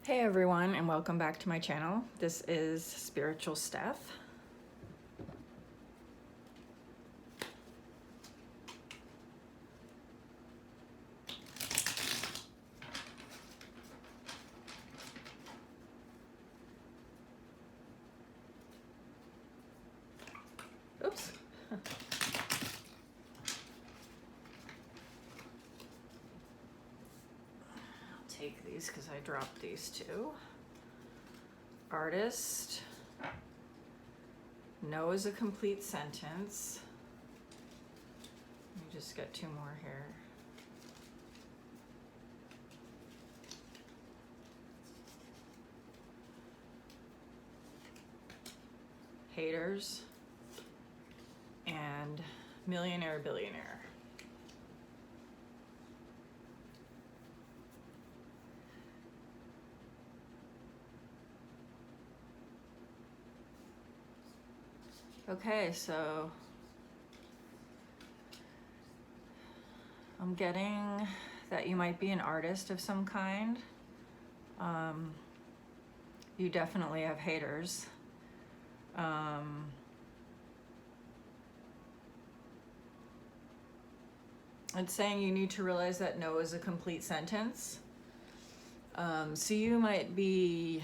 Hey everyone, and welcome back to my channel. This is Spiritual Steph. Oops. I'll take these because I dropped these two. Artist. No is a complete sentence. Let me just get two more here. Haters. And millionaire, billionaire. Okay, so I'm getting that you might be an artist of some kind. You definitely have haters. It's saying you need to realize that no is a complete sentence. So you might be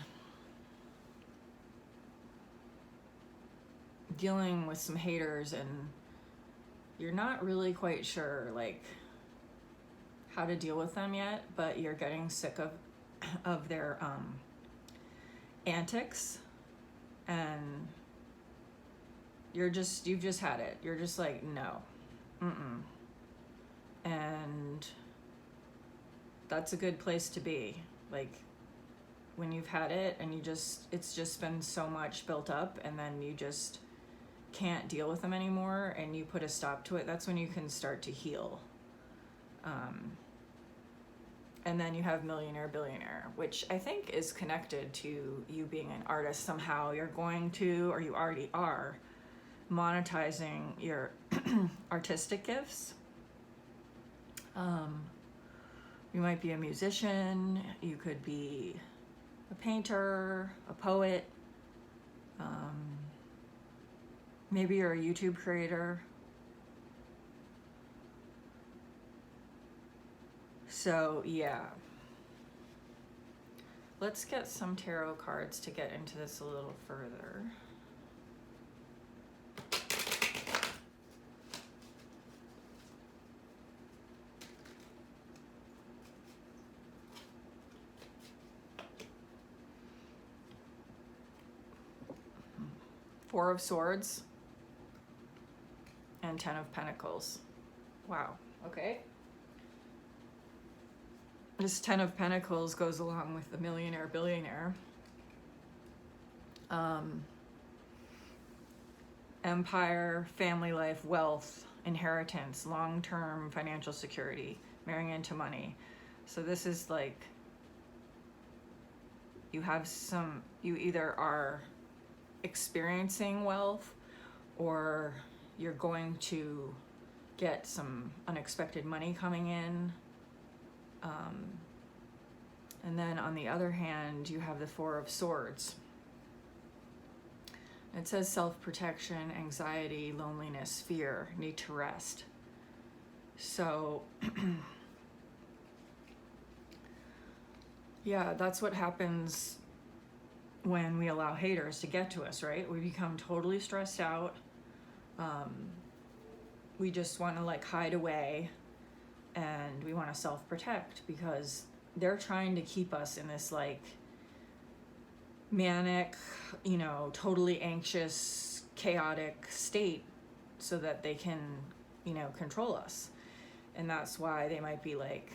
dealing with some haters and you're not really quite sure like how to deal with them yet, but you're getting sick of their antics, and you've just had it. You're just like, no, and that's a good place to be. Like when you've had it and it's just been so much built up, and then you just can't deal with them anymore and you put a stop to it, that's when you can start to heal. And then you have millionaire, billionaire, which I think is connected to you being an artist somehow. You're going to, or you already are, monetizing your artistic gifts. You might be a musician, you could be a painter, a poet, maybe you're a YouTube creator. So yeah, let's get some tarot cards to get into this a little further. Four of Swords and 10 of Pentacles. Wow, okay. This 10 of Pentacles goes along with the millionaire, billionaire. Empire, family life, wealth, inheritance, long-term financial security, marrying into money. So this is like, you either are experiencing wealth or you're going to get some unexpected money coming in. And then on the other hand, you have the Four of Swords. It says self-protection, anxiety, loneliness, fear, need to rest. So yeah, that's what happens when we allow haters to get to us, right? We become totally stressed out. We just want to like hide away, and we want to self-protect because they're trying to keep us in this like manic, totally anxious, chaotic state so that they can, control us. And that's why they might be like,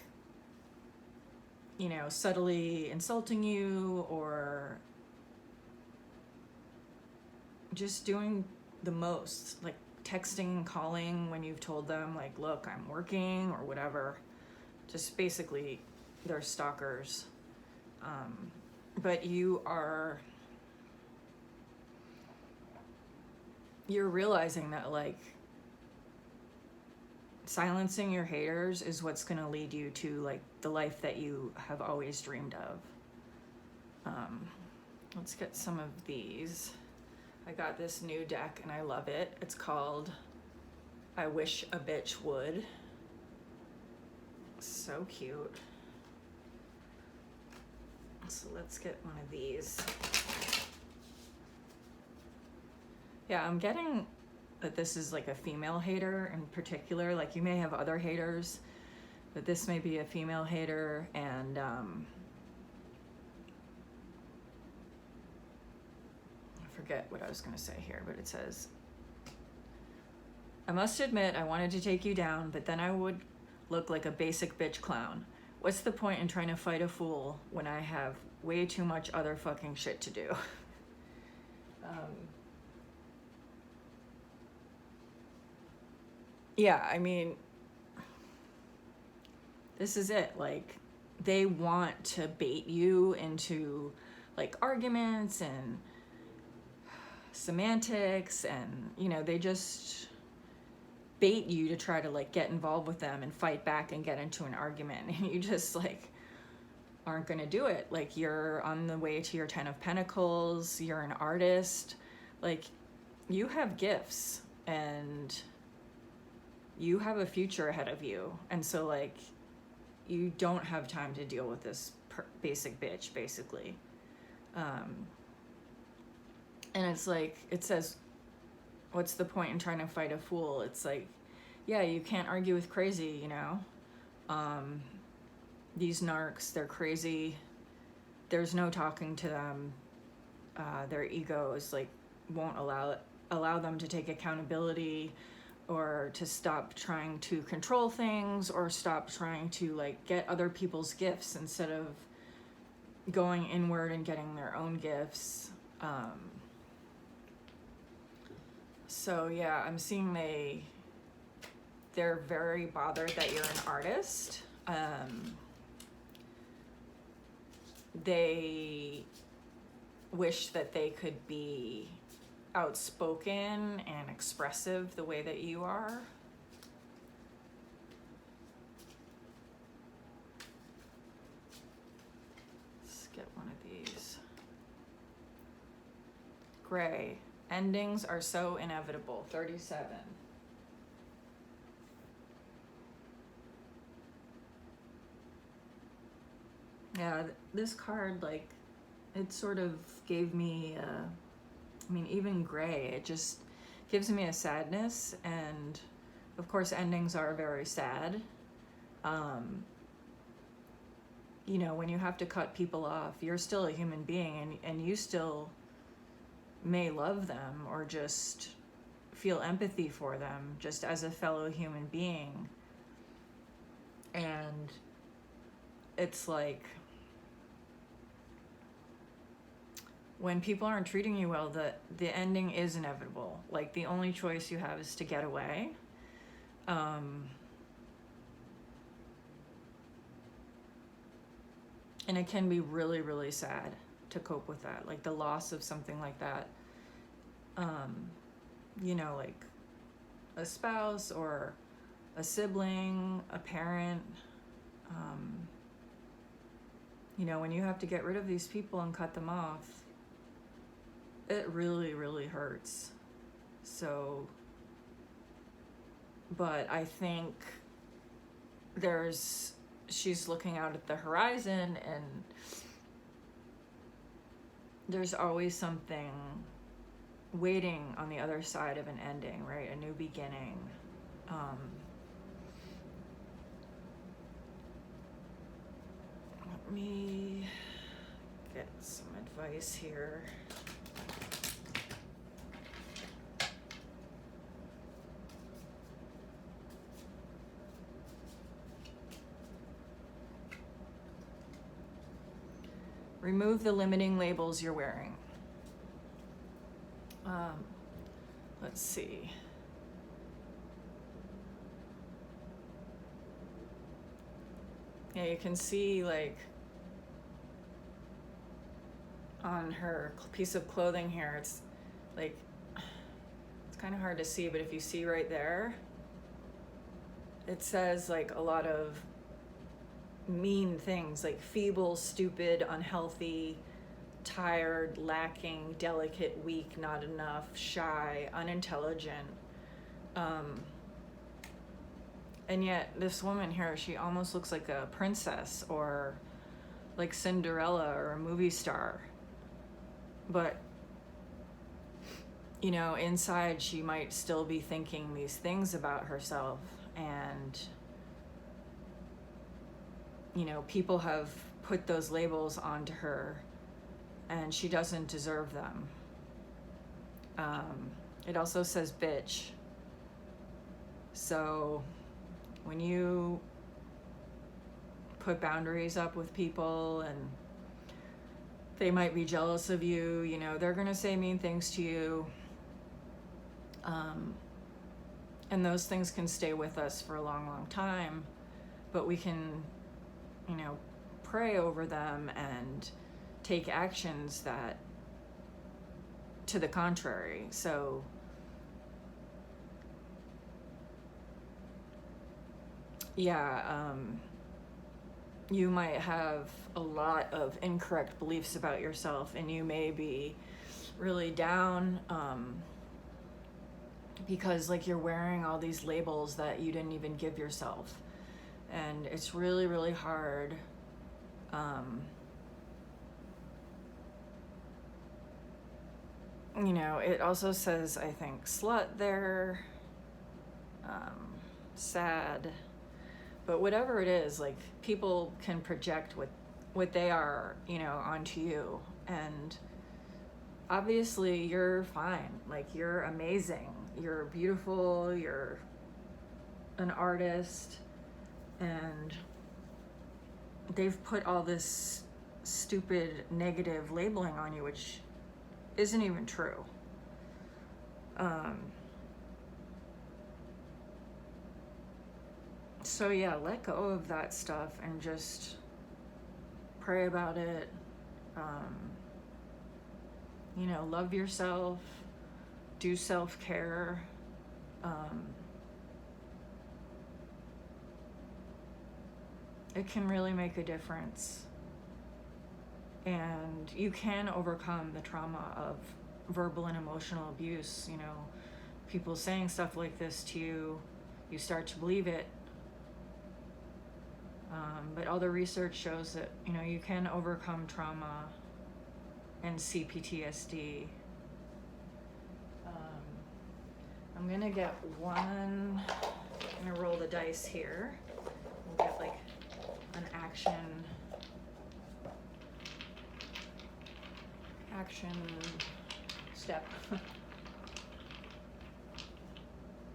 subtly insulting you or just doing the most, like texting and calling when you've told them like, look, I'm working or whatever. Just basically they're stalkers. But you're realizing that like silencing your haters is what's going to lead you to like the life that you have always dreamed of. Let's get some of these. I got this new deck and I love it. It's called I Wish a Bitch Would. So cute. So let's get one of these. Yeah, I'm getting that this is like a female hater in particular. Like, you may have other haters, but this may be a female hater. And I forget what I was gonna say here, but it says, I must admit I wanted to take you down, but then I would look like a basic bitch clown. What's the point in trying to fight a fool when I have way too much other fucking shit to do? Yeah, I mean, this is it. Like, they want to bait you into like arguments and semantics, and you know, they just bait you to try to like get involved with them and fight back and get into an argument, and you just like aren't gonna do it. Like, you're on the way to your 10 of Pentacles, you're an artist, like, you have gifts and you have a future ahead of you, and so like, you don't have time to deal with this basic bitch, basically. And it's like, it says, what's the point in trying to fight a fool? It's like, yeah, you can't argue with crazy, you know? These narcs, they're crazy. There's no talking to them. Their egos like won't allow them to take accountability, or to stop trying to control things, or stop trying to like get other people's gifts instead of going inward and getting their own gifts. So yeah, I'm seeing they're very bothered that you're an artist. They wish that they could be outspoken and expressive the way that you are. Let's get one of these. Gray. Endings are so inevitable. 37. Yeah, this card, like, it sort of gave me, I mean, even gray, it just gives me a sadness. And of course, endings are very sad. You know, when you have to cut people off, you're still a human being, and you still may love them or just feel empathy for them just as a fellow human being. And it's like, when people aren't treating you well, the ending is inevitable. Like, the only choice you have is to get away. And it can be really, really sad to cope with that, like the loss of something like that. You know, like a spouse or a sibling, a parent. You know, when you have to get rid of these people and cut them off, it really, really hurts. So, but I think she's looking out at the horizon, and there's always something waiting on the other side of an ending, right? A new beginning. Let me get some advice here. Remove the limiting labels you're wearing. Let's see. Yeah, you can see, like, on her piece of clothing here, it's like, it's kind of hard to see, but if you see right there, it says like a lot of mean things, like feeble, stupid, unhealthy, tired, lacking, delicate, weak, not enough, shy, unintelligent. And yet this woman here, she almost looks like a princess or like Cinderella or a movie star. But, you know, inside she might still be thinking these things about herself. And, you know, people have put those labels onto her and she doesn't deserve them. It also says bitch. So when you put boundaries up with people and they might be jealous of you, you know, they're gonna say mean things to you. And those things can stay with us for a long, long time, but we can, you know, pray over them and take actions that to the contrary. So yeah, you might have a lot of incorrect beliefs about yourself and you may be really down because like you're wearing all these labels that you didn't even give yourself, and it's really, really hard. You know, it also says, I think, slut there, sad, but whatever it is, like, people can project what they are, you know, onto you, and obviously you're fine, like, you're amazing, you're beautiful, you're an artist, and they've put all this stupid negative labeling on you, which isn't even true. So yeah, let go of that stuff and just pray about it. You know, love yourself, do self-care. It can really make a difference. And you can overcome the trauma of verbal and emotional abuse. You know, people saying stuff like this to you, you start to believe it. But all the research shows that, you know, you can overcome trauma and CPTSD. I'm gonna get one, I'm gonna roll the dice here. We'll get like an action step.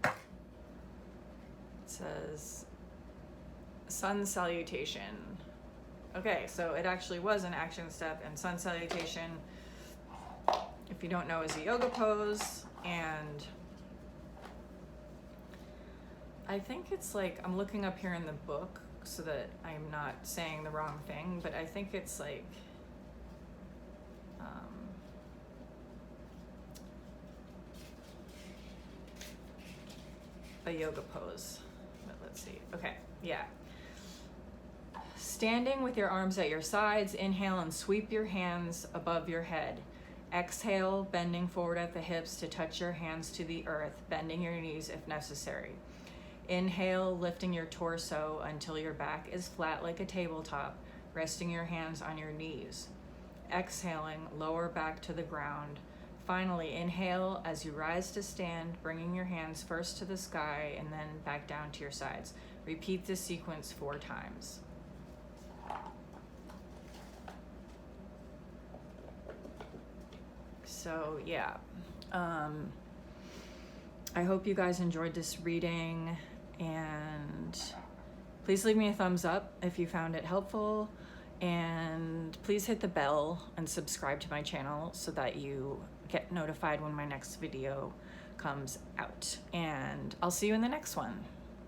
It says sun salutation. Okay, so it actually was an action step, and sun salutation, if you don't know, is a yoga pose, and I think it's like, I'm looking up here in the book so that I'm not saying the wrong thing, but I think it's like a yoga pose. But let's see. Okay, yeah. Standing with your arms at your sides, inhale and sweep your hands above your head. Exhale, bending forward at the hips to touch your hands to the earth, bending your knees if necessary. Inhale, lifting your torso until your back is flat like a tabletop, resting your hands on your knees. Exhaling, lower back to the ground. Finally, inhale as you rise to stand, bringing your hands first to the sky and then back down to your sides. Repeat this sequence 4 times. So yeah, I hope you guys enjoyed this reading, and please leave me a thumbs up if you found it helpful, and please hit the bell and subscribe to my channel so that you get notified when my next video comes out, and I'll see you in the next one.